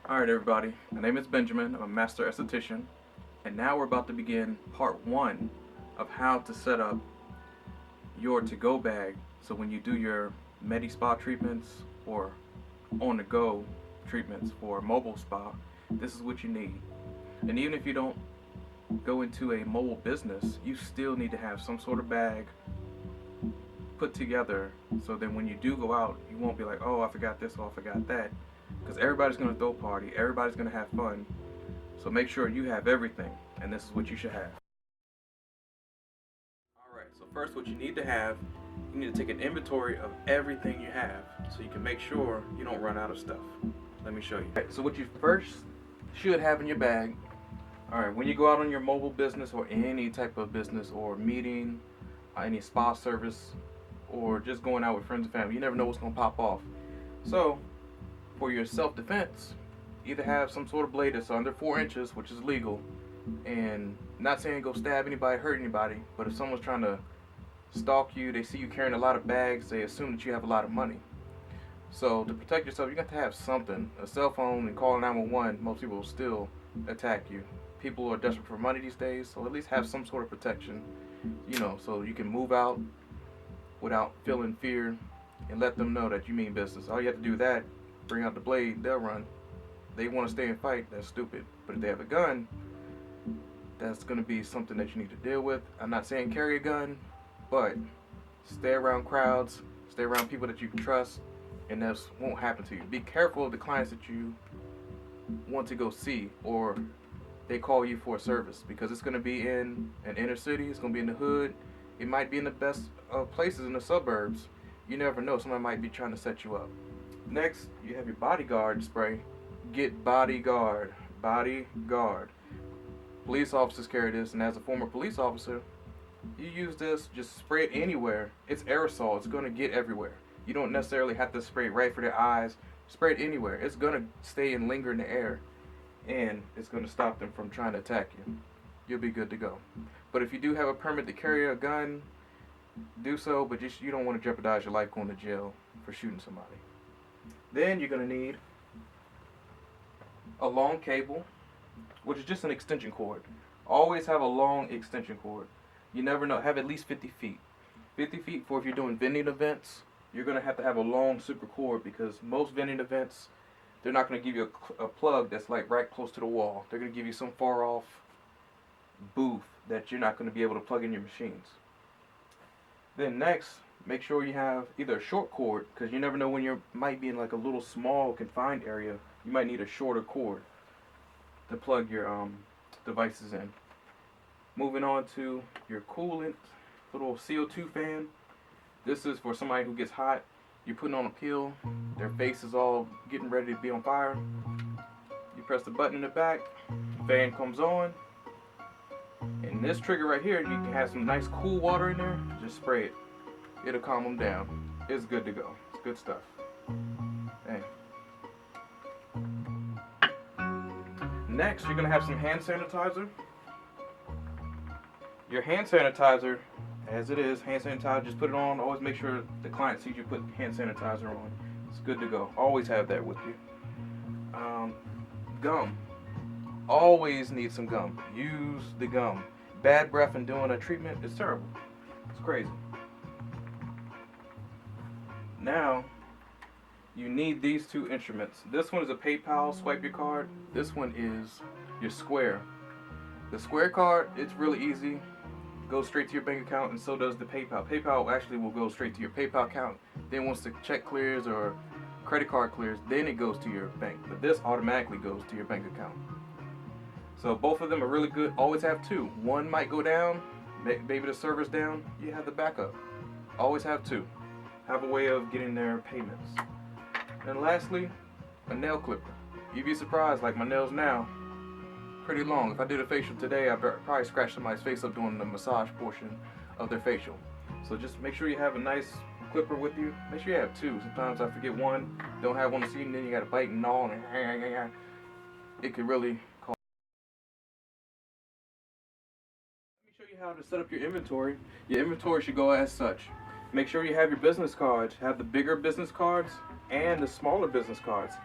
Alright everybody, my name is Benjamin, I'm a master esthetician, and now we're about to begin part 1 of how to set up your to-go bag so when you do your Medi-Spa treatments or on-the-go treatments for mobile spa, this is what you need. And even if you don't go into a mobile business, you still need to have some sort of bag put together so then when you do go out, you won't be like, oh, I forgot this, oh, I forgot that. Because everybody's going to throw a party, everybody's going to have fun, so make sure you have everything, and this is what you should have. Alright, so first what you need to have, you need to take an inventory of everything you have, so you can make sure you don't run out of stuff. Let me show you. Right, so what you first should have in your bag, alright, when you go out on your mobile business or any type of business or meeting, any spa service, or just going out with friends and family, you never know what's going to pop off. So, for your self-defense, either have some sort of blade that's under 4 inches, which is legal, and not saying go stab anybody, hurt anybody, but if someone's trying to stalk you, they see you carrying a lot of bags, they assume that you have a lot of money. So to protect yourself, you got to have something. A cell phone and calling 911, most people will still attack you. People are desperate for money these days, so at least have some sort of protection, so you can move out without feeling fear and let them know that you mean business. All you have to do is that, bring out the blade, they'll run. They want to stay and fight, that's stupid. But if they have a gun, that's going to be something that you need to deal with. I'm not saying carry a gun, but stay around crowds, stay around people that you can trust, and this won't happen to you. Be careful of the clients that you want to go see, or they call you for a service, because it's going to be in an inner city, it's going to be in the hood, it might be in the best of places in the suburbs. You never know, somebody might be trying to set you up. Next, you have your bodyguard spray. Get bodyguard. Bodyguard. Police officers carry this, and as a former police officer, you use this, just spray it anywhere. It's aerosol, it's going to get everywhere. You don't necessarily have to spray it right for their eyes. Spray it anywhere. It's going to stay and linger in the air, and it's going to stop them from trying to attack you. You'll be good to go. But if you do have a permit to carry a gun, do so, but you don't want to jeopardize your life going to jail for shooting somebody. Then you're going to need a long cable, which is just an extension cord. Always have a long extension cord. You never know. Have at least 50 feet. 50 feet for if you're doing vending events. You're going to have a long super cord, because most vending events, they're not going to give you a plug that's like right close to the wall. They're going to give you some far off booth that you're not going to be able to plug in your machines. Then next, make sure you have either a short cord, because you never know when you might be in like a little small confined area. You might need a shorter cord to plug your devices in. Moving on to your coolant, little CO2 fan. This is for somebody who gets hot. You're putting on a peel, their face is all getting ready to be on fire. You press the button in the back, the fan comes on. And this trigger right here, you can have some nice cool water in there, just spray it. It'll calm them down. It's good to go. It's good stuff. Hey. Next, you're going to have some hand sanitizer. Your hand sanitizer, as it is, hand sanitizer, just put it on. Always make sure the client sees you put hand sanitizer on. It's good to go. Always have that with you. Gum. Always need some gum. Use the gum. Bad breath and doing a treatment is terrible. It's crazy. Now, you need these 2 instruments. This one is a PayPal, swipe your card. This one is your Square. The Square card, it's really easy. Goes straight to your bank account, and so does the PayPal. PayPal actually will go straight to your PayPal account. Then once the check clears or credit card clears, then it goes to your bank. But this automatically goes to your bank account. So both of them are really good. Always have 2. One might go down, maybe the server's down, you have the backup. Always have 2. Have a way of getting their payments. And lastly, a nail clipper. You'd be surprised, like my nails now, pretty long. If I did a facial today, I'd probably scratch somebody's face up doing the massage portion of their facial. So just make sure you have a nice clipper with you. Make sure you have 2. Sometimes I forget one, don't have one to see, and then you got to bite and gnaw, and it could really cause. Let me show you how to set up your inventory. Your inventory should go as such. Make sure you have your business cards. Have the bigger business cards and the smaller business cards.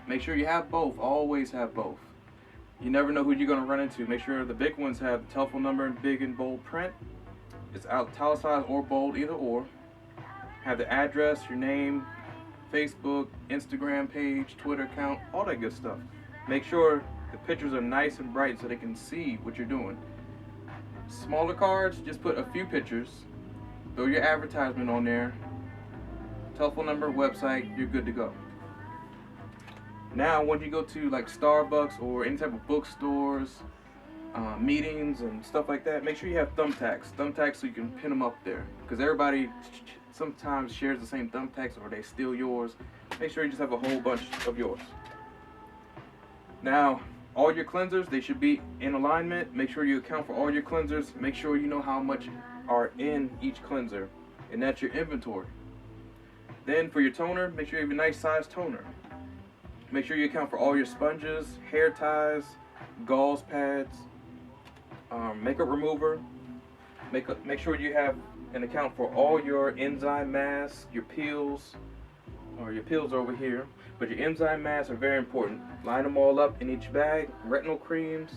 Make sure you have both. Always have both. You never know who you're going to run into. Make sure the big ones have the telephone number in big and bold print. It's italicized or bold, either or. Have the address, your name, Facebook, Instagram page, Twitter account, all that good stuff. Make sure the pictures are nice and bright so they can see what you're doing. Smaller cards, just put a few pictures. Throw your advertisement on there. Telephone number, website, you're good to go. Now, when you go to like Starbucks or any type of bookstores, meetings and stuff like that, make sure you have thumbtacks. Thumbtacks so you can pin them up there. Because everybody sometimes shares the same thumbtacks or they steal yours. Make sure you just have a whole bunch of yours. Now, all your cleansers, they should be in alignment. Make sure you account for all your cleansers. Make sure you know how much are in each cleanser. And that's your inventory. Then for your toner, make sure you have a nice size toner. Make sure you account for all your sponges, hair ties, gauze pads, makeup remover. Make sure you have an account for all your enzyme masks, your peels, or your peels over here. But your enzyme masks are very important. Line them all up in each bag. Retinol creams,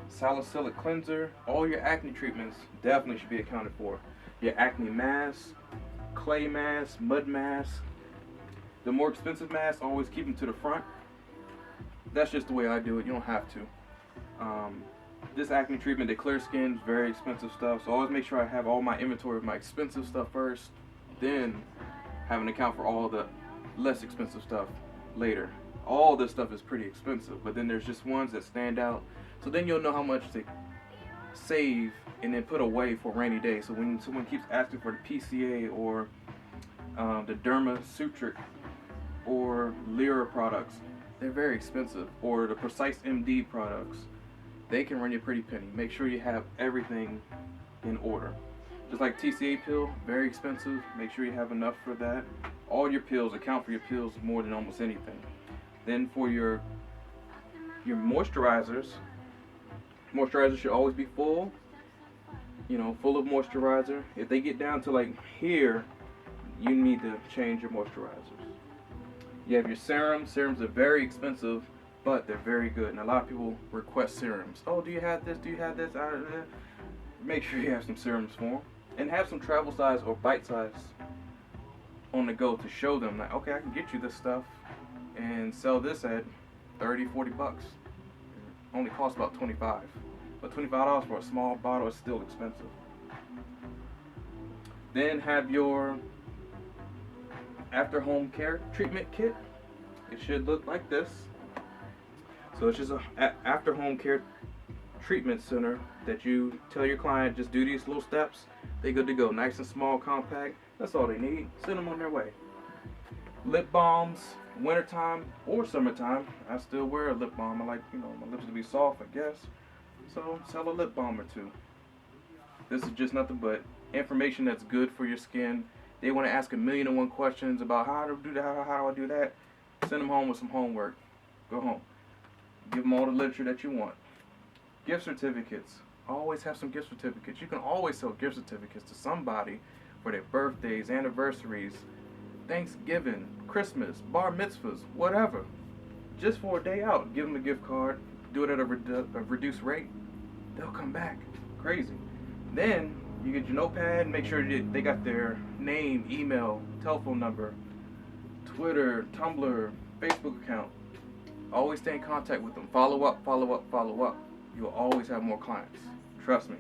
salicylic cleanser, all your acne treatments definitely should be accounted for. Your acne mask, clay mask, mud mask. The more expensive masks, always keep them to the front. That's just the way I do it. You don't have to. This acne treatment, the clear skin, is very expensive stuff. So always make sure I have all my inventory of my expensive stuff first. Then have an account for all the less expensive stuff later. All this stuff is pretty expensive, but then there's just ones that stand out. So then you'll know how much to save and then put away for a rainy day. So when someone keeps asking for the PCA or the Dermasutric or Lyra products, they're very expensive. Or the Precise MD products, they can run you a pretty penny. Make sure you have everything in order. Just like TCA pill, very expensive. Make sure you have enough for that. All your pills, account for your pills more than almost anything. Then for your moisturizers, moisturizers should always be full. You know, full of moisturizer. If they get down to like here, you need to change your moisturizers. You have your serums. Serums are very expensive, but they're very good. And a lot of people request serums. Oh, do you have this? Do you have this? Make sure you have some serums for them. And have some travel size or bite size on the go to show them that, okay, I can get you this stuff and sell this at 30, 40 bucks. It only costs about 25. But $25 for a small bottle is still expensive. Then have your after home care treatment kit. It should look like this. So it's just a after home care treatment center that you tell your client, just do these little steps, they good to go. Nice and small, compact. That's all they need. Send them on their way. Lip balms, wintertime or summertime. I still wear a lip balm. I like, my lips to be soft, I guess. So sell a lip balm or two. This is just nothing but information that's good for your skin. They want to ask 1,000,001 questions about how to do that, how do I do that. Send them home with some homework. Go home. Give them all the literature that you want. Gift certificates. Always have some gift certificates. You can always sell gift certificates to somebody for their birthdays, anniversaries, Thanksgiving, Christmas, bar mitzvahs, whatever. Just for a day out. Give them a gift card. Do it at a reduced rate. They'll come back. Crazy. Then you get your notepad. Make sure they got their name, email, telephone number, Twitter, Tumblr, Facebook account. Always stay in contact with them. Follow up, follow up, follow up. You'll always have more clients. Trust me.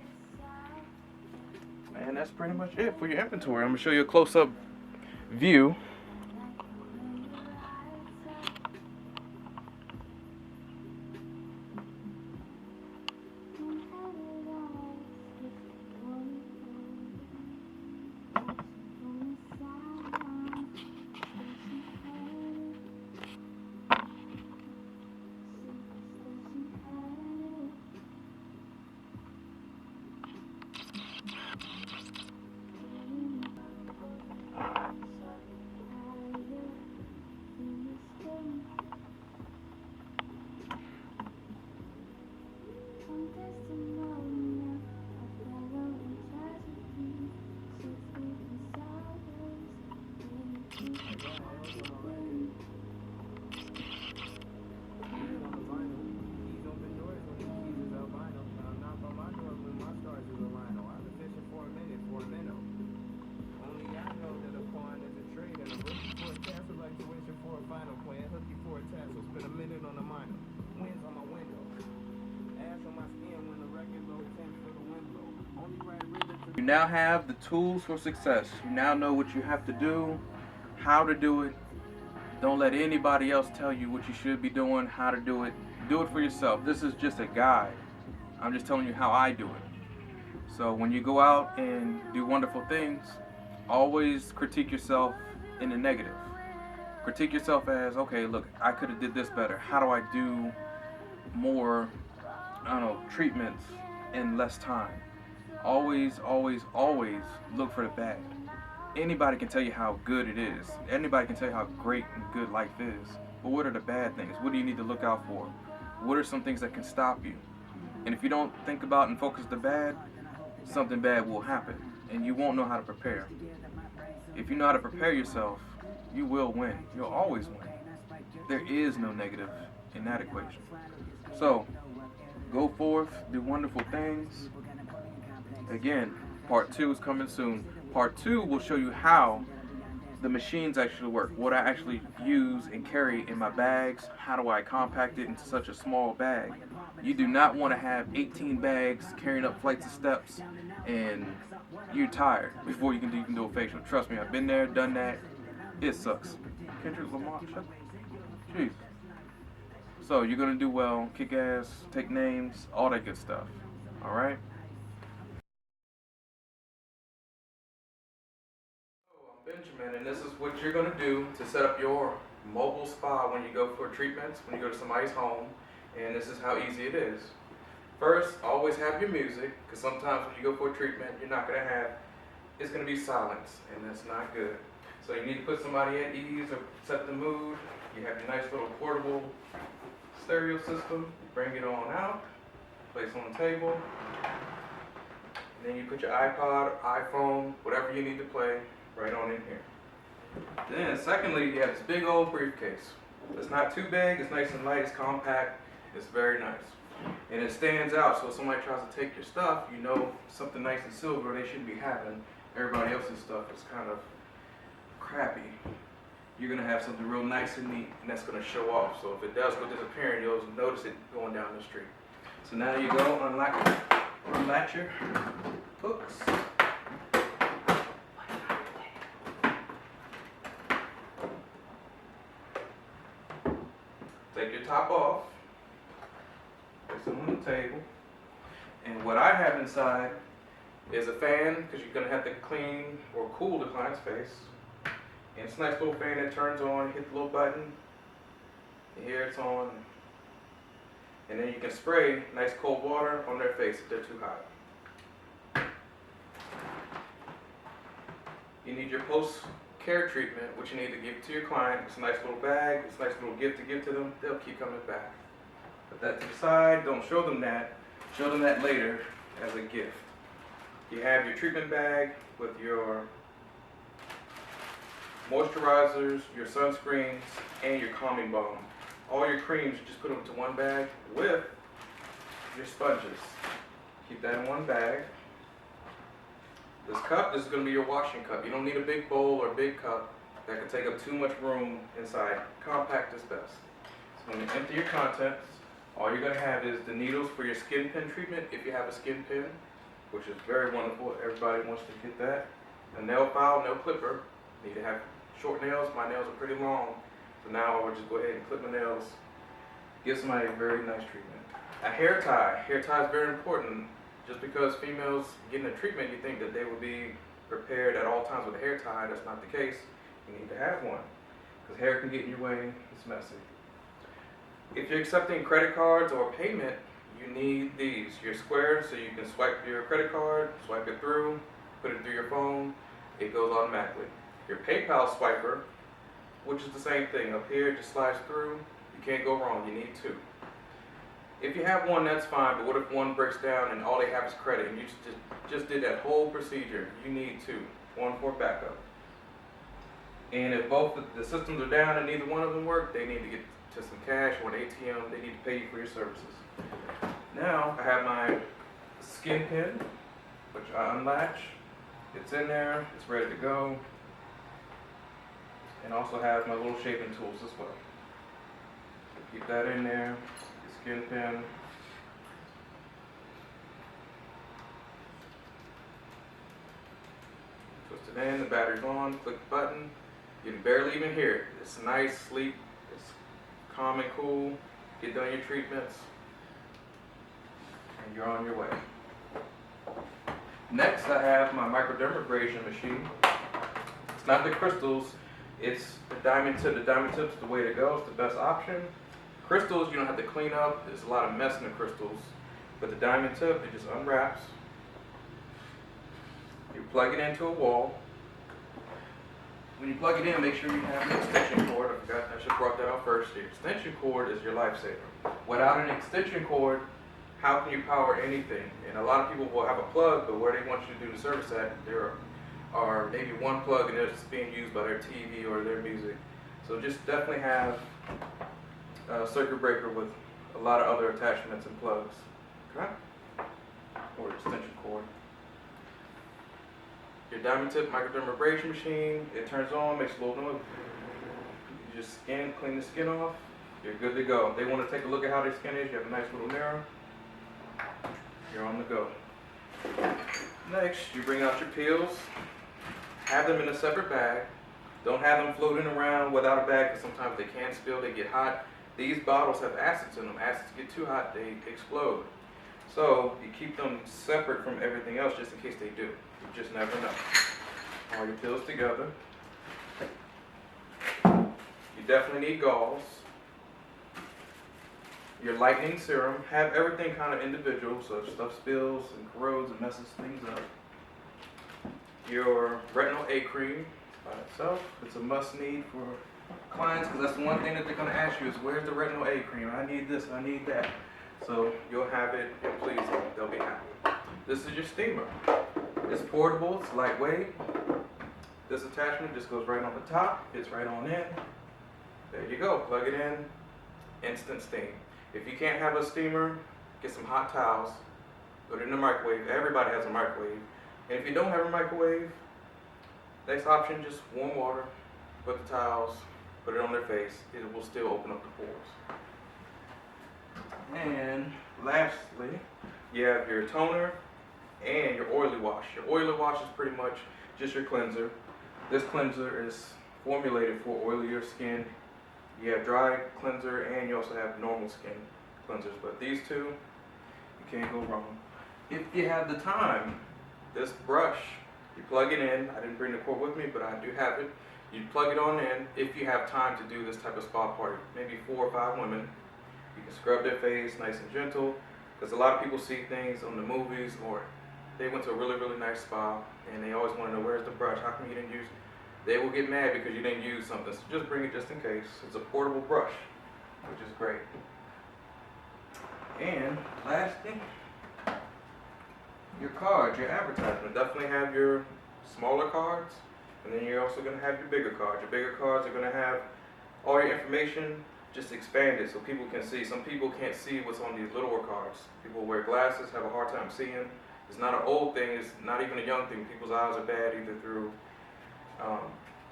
And that's pretty much it for your inventory. I'm going to show you a close-up view. For a tassel actuation for a final plan, hooky for a tassel, spend a minute on a minor. Winds on my window. Ass on my skin when the record low, 10 for the wind blow. Only right rhythm to. You now have the tools for success. You now know what you have to do, how to do it. Don't let anybody else tell you what you should be doing, how to do it. Do it for yourself. This is just a guide. I'm just telling you how I do it. So when you go out and do wonderful things, always critique yourself in the negative. Critique yourself as, okay, look, I could have did this better. How do I do more, I don't know, treatments in less time? Always, always, always look for the bad. Anybody can tell you how good it is. Anybody can tell you how great and good life is. But what are the bad things? What do you need to look out for? What are some things that can stop you? And if you don't think about and focus the bad, something bad will happen. And you won't know how to prepare. If you know how to prepare yourself, you will win. You'll always win. There is no negative in that equation. So, go forth, do wonderful things. Again, part 2 is coming soon. Part 2 will show you how the machines actually work, what I actually use and carry in my bags, how do I compact it into such a small bag. You do not want to have 18 bags carrying up flights of steps and you're tired before you can even do a facial. Trust me, I've been there, done that. It sucks. Kendrick Lamar, shut. Jeez. So you're going to do well, kick ass, take names, all that good stuff. Alright? Benjamin, and this is what you're going to do to set up your mobile spa when you go for treatments, when you go to somebody's home, and this is how easy it is. First, always have your music, because sometimes when you go for a treatment, you're not going to have, it's going to be silence, and that's not good. So you need to put somebody at ease or set the mood. You have your nice little portable stereo system, bring it on out, place it on the table, and then you put your iPod, iPhone, whatever you need to play, right on in here. Then secondly, you have this big old briefcase. It's not too big, it's nice and light, it's compact, it's very nice. And it stands out, so if somebody tries to take your stuff, you know something nice and silver they shouldn't be having. Everybody else's stuff is kind of crappy. You're gonna have something real nice and neat, and that's gonna show off. So if it does go disappearing, you'll notice it going down the street. So now you go unlatch your hooks. Take your top off, place it on the table, and what I have inside is a fan, because you're going to have to clean or cool the client's face. And it's a nice little fan that turns on, hit the little button, and here it's on. And then you can spray nice cold water on their face if they're too hot. You need your post-care treatment, which you need to give to your client. It's a nice little bag, it's a nice little gift to give to them. They'll keep coming back. Put that to the side, don't show them that. Show them that later as a gift. You have your treatment bag with your moisturizers, your sunscreens, and your calming balm. All your creams, you just put them into one bag with your sponges. Keep that in one bag. This cup, this is going to be your washing cup. You don't need a big bowl or a big cup that can take up too much room inside. Compact is best. So when you empty your contents, all you're going to have is the needles for your skin pin treatment, if you have a skin pin, which is very wonderful. Everybody wants to get that. A nail file, nail clipper. You need to have short nails. My nails are pretty long. So now I would just go ahead and clip my nails. Give somebody a very nice treatment. A hair tie. Hair tie is very important. Just because females getting a treatment, you think that they will be prepared at all times with a hair tie. That's not the case. You need to have one. Because hair can get in your way. It's messy. If you're accepting credit cards or payment, you need these. Your square, so you can swipe your credit card, swipe it through, put it through your phone. It goes automatically. Your PayPal swiper, which is the same thing. Up here, it just slides through. You can't go wrong. You need two. If you have one, that's fine, but what if one breaks down and all they have is credit and you just did that whole procedure? You need two. One for backup. And if both the systems are down and neither one of them work, they need to get to some cash or an ATM. They need to pay you for your services. Now, I have my skin pin, which I unlatch. It's in there. It's ready to go. and also have my little shaving tools as well. Keep that in there, your skin pen. Twist it in, the battery's on, click the button. You can barely even hear it. It's nice, sleep, it's calm and cool. Get done your treatments, and you're on your way. Next, I have my Microdermabrasion Machine. It's not the crystals, it's the diamond tip. The diamond tip's the way to go, it's the best option. Crystals, you don't have to clean up. There's a lot of mess in the crystals. But the diamond tip, it just unwraps. You plug it into a wall. When you plug it in, make sure you have an extension cord. I forgot, I should have brought that out first. The extension cord is your lifesaver. Without an extension cord, how can you power anything? And a lot of people will have a plug, but where they want you to do the service at, there are maybe one plug and it's being used by their TV or their music. So just definitely have a circuit breaker with a lot of other attachments and plugs. Okay? Or extension cord. Your diamond tip microdermabrasion machine, it turns on, makes a little noise. You just clean the skin off, you're good to go. If they want to take a look at how their skin is, you have a nice little mirror. You're on the go. Next, you bring out your peels. Have them in a separate bag. Don't have them floating around without a bag because sometimes they can spill, they get hot. These bottles have acids in them. Acids get too hot, they explode. So you keep them separate from everything else just in case they do. You just never know. All your peels together. You definitely need gauze. Your lightening serum. Have everything kind of individual, so if stuff spills and corrodes and messes things up. Your retinol A cream by itself. It's a must need for clients because that's the one thing that they're going to ask you is where's the retinol A cream? I need this, I need that. So you'll have it and please them. They'll be happy. This is your steamer. It's portable, it's lightweight. This attachment just goes right on the top, fits right on in. There you go, plug it in, instant steam. If you can't have a steamer, get some hot towels, put it in the microwave. Everybody has a microwave. And if you don't have a microwave, next option, just warm water, put the towels, put it on their face. It will still open up the pores. And lastly, you have your toner and your oily wash. Your oily wash is pretty much just your cleanser. This cleanser is formulated for oilier skin. You have dry cleanser and you also have normal skin cleansers. But these two, you can't go wrong. If you have the time, this brush, you plug it in. I didn't bring the cord with me, but I do have it. You plug it on in if you have time to do this type of spa party. Maybe 4 or 5 women. You can scrub their face nice and gentle. Because a lot of people see things on the movies or they went to a really, really nice spa and they always want to know where's the brush, how come you didn't use it? They will get mad because you didn't use something, so just bring it just in case. It's a portable brush, which is great. And lastly, your cards, your advertisement. Definitely have your smaller cards, and then you're also going to have your bigger cards. Your bigger cards are going to have all your information, just expanded so people can see. Some people can't see what's on these littler cards. People who wear glasses have a hard time seeing. It's not an old thing, it's not even a young thing. People's eyes are bad either through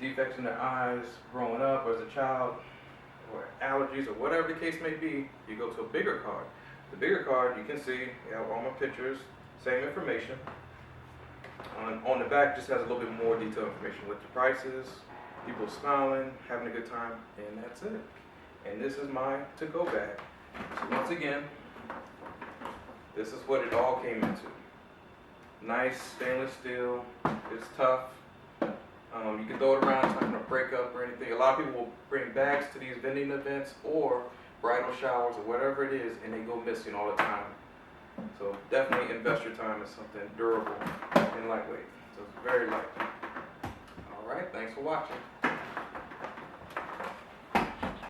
defects in their eyes growing up or as a child, or allergies, or whatever the case may be. You go to a bigger card. The bigger card, you can see, you have all my pictures, same information. On the back, just has a little bit more detailed information with the prices, people smiling, having a good time, and that's it. And this is my to-go bag. So once again, this is what it all came into. Nice stainless steel. It's tough. You can throw it around, it's not going to break up or anything. A lot of people will bring bags to these vending events or bridal showers or whatever it is, and they go missing all the time. So definitely invest your time in something durable and lightweight. So it's very light. All right, thanks for watching.